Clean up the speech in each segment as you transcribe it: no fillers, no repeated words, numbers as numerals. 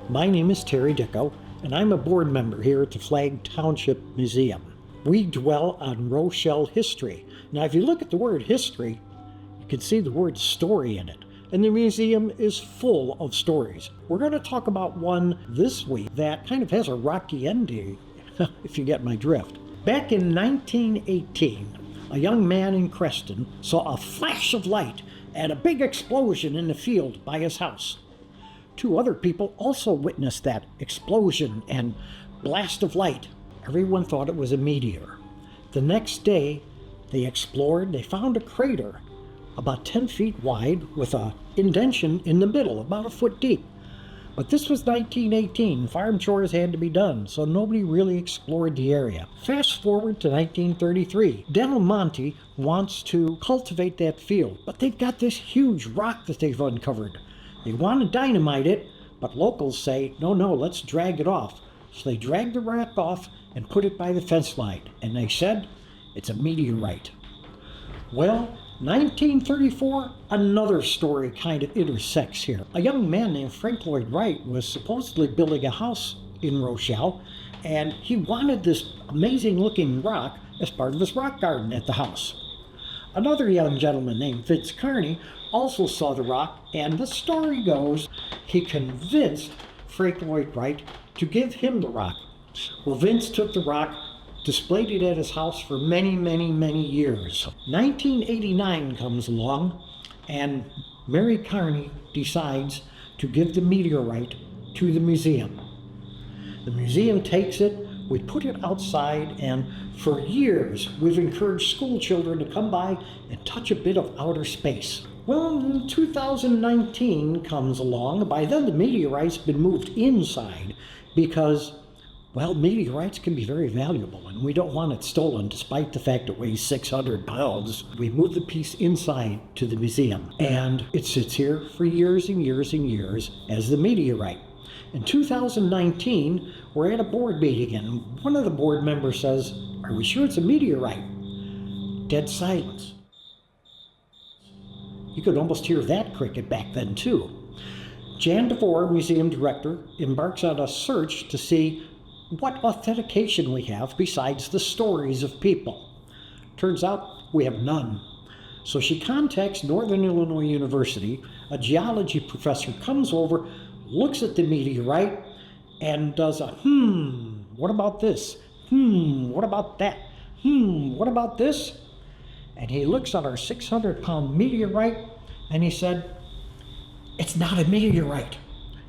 My name is Terry Dicko, and I'm a board member here at the Flagg Township Museum. We dwell on Rochelle history. Now, if you look at the word history, you can see the word story in it. And the museum is full of stories. We're going to talk about one this week that kind of has a rocky ending, if you get my drift. Back in 1918, a young man in Creston saw a flash of light and a big explosion in the field by his house. Two other people also witnessed that explosion and blast of light. Everyone thought it was a meteor. The next day, they explored. They found a crater about 10 feet wide with an indentation in the middle, about a foot deep. But this was 1918. Farm chores had to be done, so nobody really explored the area. Fast forward to 1933. Del Monte wants to cultivate that field, but they've got this huge rock that they've uncovered. They want to dynamite it, but locals say, no, let's drag it off. So they dragged the rock off and put it by the fence line, and they said, it's a meteorite. Well, 1934, another story kind of intersects here. A young man named Frank Lloyd Wright was supposedly building a house in Rochelle, and he wanted this amazing-looking rock as part of his rock garden at the house. Another young gentleman named Vince Carney also saw the rock, and the story goes he convinced Frank Lloyd Wright to give him the rock. Well, Vince took the rock, displayed it at his house for many years. 1989 comes along, and Mary Carney decides to give the meteorite to the museum. The museum takes it, we put it outside, and for years we've encouraged school children to come by and touch a bit of outer space. Well, 2019 comes along. By then the meteorite's been moved inside because, well, meteorites can be very valuable and we don't want it stolen despite the fact it weighs 600 pounds. We moved the piece inside to the museum and it sits here for years and years and years as the meteorite. In 2019, we're at a board meeting and one of the board members says, "Are we sure it's a meteorite?" Dead silence. You could almost hear that cricket back then too. Jan DeVore, museum director, embarks on a search to see what authentication we have besides the stories of people. Turns out we have none. So she contacts Northern Illinois University. A geology professor comes over, looks at the meteorite, and does a what about this? What about that? What about this? And he looks at our 600-pound meteorite and he said, it's not a meteorite.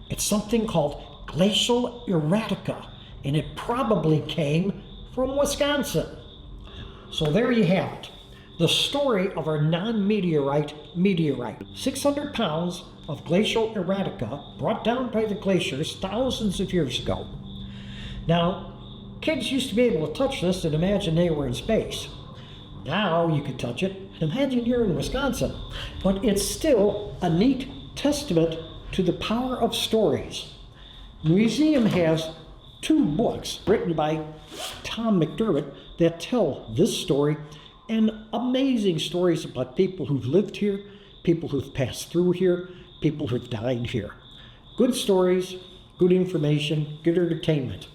It's something called glacial erratica, and it probably came from Wisconsin. So there you have it. The story of our non-meteorite meteorite. 600 pounds of glacial erratica brought down by the glaciers thousands of years ago. Now, kids used to be able to touch this and imagine they were in space. Now you can touch it. Imagine you're in Wisconsin. But it's still a neat testament to the power of stories. The museum has 2 books written by Tom McDermott that tell this story and amazing stories about people who've lived here, people who've passed through here, people who've died here. Good stories, good information, good entertainment.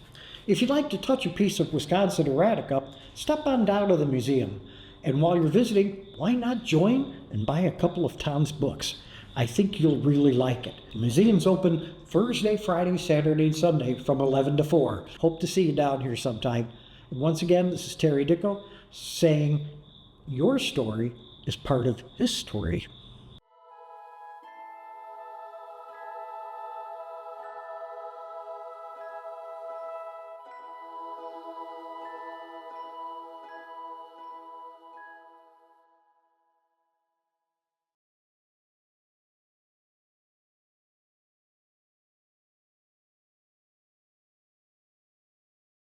If you'd like to touch a piece of Wisconsin erratica, stop on down to the museum. And while you're visiting, why not join and buy a couple of Tom's books? I think you'll really like it. The museum's open Thursday, Friday, Saturday, and Sunday from 11 to 4. Hope to see you down here sometime. And once again, this is Terry Dicko saying your story is part of his story.